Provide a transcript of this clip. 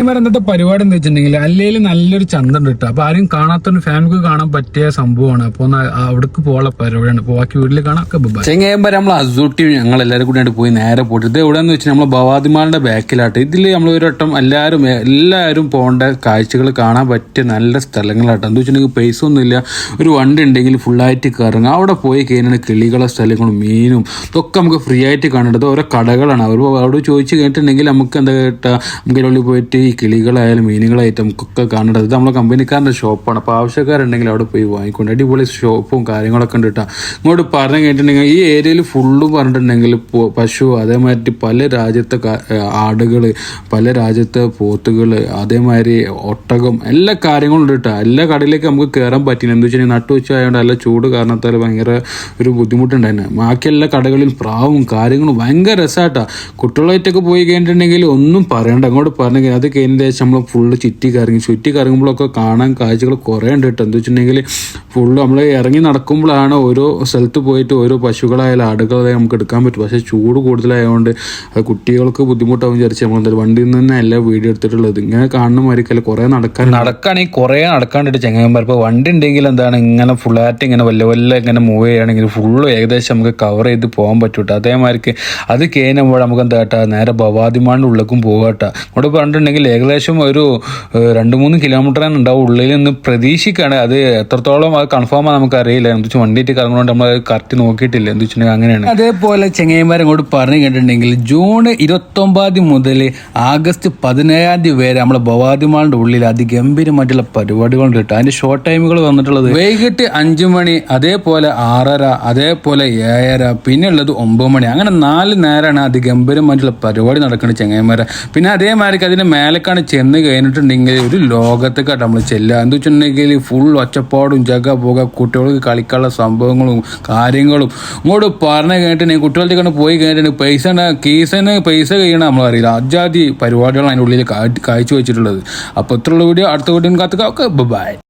ഇന്നത്തെ പരിപാടി എന്താ വെച്ചിട്ടുണ്ടെങ്കിൽ അല്ലെങ്കിൽ നല്ലൊരു ചന്തം കിട്ടും. അപ്പൊ ആരും കാണാത്തൊരു ഫാമിലിക്ക് കാണാൻ പറ്റിയ സംഭവമാണ്. അപ്പൊ അവിടേക്ക് പോകാനുള്ള പരിപാടിയാണ്. അപ്പൊ ബാക്കി വീട്ടിൽ കാണാൻ ഒക്കെ ചെങ്ങയമ്പരം നമ്മൾ അസൂട്ടി ഞങ്ങൾ എല്ലാവരും കൂടി പോയി നേരെ പോയിട്ട് ഇത് എവിടെയെന്ന് വെച്ചാൽ നമ്മൾ ഭവാദിമാളിന്റെ ബാക്കിലാട്ട്. ഇതിൽ നമ്മൾ ഒരു വട്ടം എല്ലാവരും പോകേണ്ട കാഴ്ചകൾ കാണാൻ പറ്റിയ നല്ല സ്ഥലങ്ങളാട്ടോ. എന്താ വെച്ചിട്ടുണ്ടെങ്കിൽ പൈസ ഒന്നുമില്ല, ഒരു വണ്ടി ഉണ്ടെങ്കിൽ ഫുള്ളായിട്ട് കറങ്ങുക. അവിടെ പോയി കഴിഞ്ഞാൽ കിളികളെ സ്ഥലങ്ങളും മീനും ഇതൊക്കെ നമുക്ക് ഫ്രീ ആയിട്ട് കാണേണ്ടത്. ഓരോ കടകളാണ്. അവിടെ ചോദിച്ചു കേട്ടിട്ടുണ്ടെങ്കിൽ നമുക്ക് എന്താ കേട്ടാ നമുക്ക് ഉള്ളിൽ പോയിട്ട് ഈ കിളികളായാലും മീനുകളായിട്ടും നമുക്കൊക്കെ കാണേണ്ടത്. ഇത് നമ്മളെ കമ്പനിക്കാരൻ്റെ ഷോപ്പാണ്. അപ്പോൾ ആവശ്യക്കാരുണ്ടെങ്കിൽ അവിടെ പോയി വാങ്ങിക്കൊണ്ട് അടിപൊളി ഷോപ്പും കാര്യങ്ങളൊക്കെ ഉണ്ട് കേട്ടോ. ഇങ്ങോട്ട് പറഞ്ഞു കേട്ടിട്ടുണ്ടെങ്കിൽ ഈ ഏരിയയിൽ ഫുള്ളും പറഞ്ഞിട്ടുണ്ടെങ്കിൽ പശു, അതേമാതിരി പല രാജ്യത്തെ ആടുകൾ, പല രാജ്യത്തെ പോത്തുകൾ, അതേമാതിരി ഒട്ടകം, എല്ലാ കാര്യങ്ങളും ഉണ്ട് കേട്ടോ. എല്ലാ കടയിലേക്ക് നമുക്ക് കയറാൻ പറ്റില്ല. എന്താ വെച്ചാൽ നട്ടുവച്ചായതുകൊണ്ട് നല്ല ചൂട് കാരണത്താൽ ഭയങ്കര ഒരു ബുദ്ധിമുട്ടുണ്ടായിരുന്നു. ബാക്കി എല്ലാ കടകളിൽ പ്രാവും കാര്യങ്ങളും ഭയങ്കര രസമായിട്ടാ. കുട്ടികളായിട്ടൊക്കെ പോയി കഴിഞ്ഞിട്ടുണ്ടെങ്കിൽ ഒന്നും പറയണ്ട. അങ്ങോട്ട് പറഞ്ഞെങ്കിൽ അത് കഴിഞ്ഞ ശേഷം നമ്മൾ ഫുള്ള് ചുറ്റി കറങ്ങുമ്പോഴൊക്കെ കാണാൻ കാഴ്ചകൾ കുറേ ഉണ്ട് കേട്ടോ. എന്താ വെച്ചിട്ടുണ്ടെങ്കിൽ ഫുള്ള് നമ്മൾ ഇറങ്ങി നടക്കുമ്പോഴാണ് ഓരോ സ്ഥലത്ത് പോയിട്ട് ഓരോ പശുക്കളായാലും ആടുകളായാലും നമുക്ക് എടുക്കാൻ പറ്റും. പക്ഷേ ചൂട് കൂടുതലായതുകൊണ്ട് അത് കുട്ടികൾക്ക് ബുദ്ധിമുട്ടാവും വിചാരിച്ച് നമ്മൾ എന്തായാലും വണ്ടിയിൽ നിന്ന് തന്നെ അല്ല വീഡിയോ എടുത്തിട്ടുള്ളത്. ഇങ്ങനെ കാണുന്ന മാതിരിക്കല്ല കുറേ നടക്കുകയാണെങ്കിൽ കുറേ നടക്കാണ്ടിട്ട് ചെങ്ങന്മാർ. ഇപ്പോൾ വണ്ടി ഉണ്ടെങ്കിൽ എന്താണ് ഇങ്ങനെ ഫുള്ളായിട്ട് ഇങ്ങനെ വല്ല ഇങ്ങനെ മൂവ് ചെയ്യുകയാണെങ്കിൽ ഫുള്ള് ഏകദേശം നമുക്ക് കവർ ചെയ്ത് പോകാൻ പറ്റൂട്ടോ. അതേമാതിരിക്ക് അത് കഴിഞ്ഞപ്പോൾ നമുക്ക് എന്താ കേട്ടാ നേരെ ഭവാദിമാളിൻ്റെ ഉള്ളിലേക്കും പോകാട്ടോ. ഇവിടെ പറഞ്ഞിട്ടുണ്ടെങ്കിൽ ഏകദേശം ഒരു 2-3 കിലോമീറ്ററാണ് ഉണ്ടാവും. ഉള്ളിൽ നിന്ന് പ്രതീക്ഷിക്കുകയാണ്. അത് എത്രത്തോളം അത് കൺഫേമാണ് നമുക്ക് അറിയില്ല. എന്താ വെച്ചാൽ വണ്ടിയിട്ട് കറങ്ങുകൊണ്ട് നമ്മൾ കറക്റ്റ് നോക്കിയിട്ടില്ല. എന്താ വെച്ചിട്ടുണ്ടെങ്കിൽ അങ്ങനെയാണ്. അതേപോലെ ചെങ്ങൈമാരെ അങ്ങോട്ട് പറഞ്ഞു കേട്ടിട്ടുണ്ടെങ്കിൽ ജൂൺ 29 മുതൽ ആഗസ്റ്റ് 17 വരെ നമ്മളെ ഭവാദിമാളിൻ്റെ ഉള്ളിൽ അതിഗംഭീരമായിട്ടുള്ള പരിപാടികളുണ്ട് കേട്ടോ. അതിന്റെ ഷോർട്ട് ടൈമുകൾ വന്നിട്ടുള്ളത് വൈകിട്ട് 5 മണി, അതേപോലെ 6:30, അതേപോലെ 7:30, പിന്നെ ഉള്ളത് 9 മണി. അങ്ങനെ 4 നേരമാണ് അതിഗംഭീരമായിട്ടുള്ള പരിപാടി നടക്കുന്നത് ചെങ്ങൈമാരെ. പിന്നെ അതേമാതിരി അതിന്റെ മേലേക്കാണ് ചെന്ന് കഴിഞ്ഞിട്ടുണ്ടെങ്കിൽ ഒരു ലോകത്തേക്കാട്ട് നമ്മൾ ചെല്ലുക. എന്താ വെച്ചിട്ടുണ്ടെങ്കിൽ ഫുൾ ഒച്ചപ്പാടും പോക കുട്ടികൾക്ക് കളിക്കാനുള്ള സംഭവങ്ങളും കാര്യങ്ങളും ഇങ്ങോട്ട് പറഞ്ഞു കഴിഞ്ഞിട്ടുണ്ടെങ്കിൽ കുട്ടികളുടെ പോയി കഴിഞ്ഞിട്ടുണ്ടെങ്കിൽ പൈസ കഴിയണം നമ്മളറിയില്ല. അജാതി പരിപാടികളാണ് അതിൻ്റെ ഉള്ളിൽ കാഴ്ച വെച്ചിട്ടുള്ളത്. അപ്പോൾ ഇത്രയുള്ള വീഡിയോ അടുത്ത വീഡിയോ കാത്തുക. Okay, by.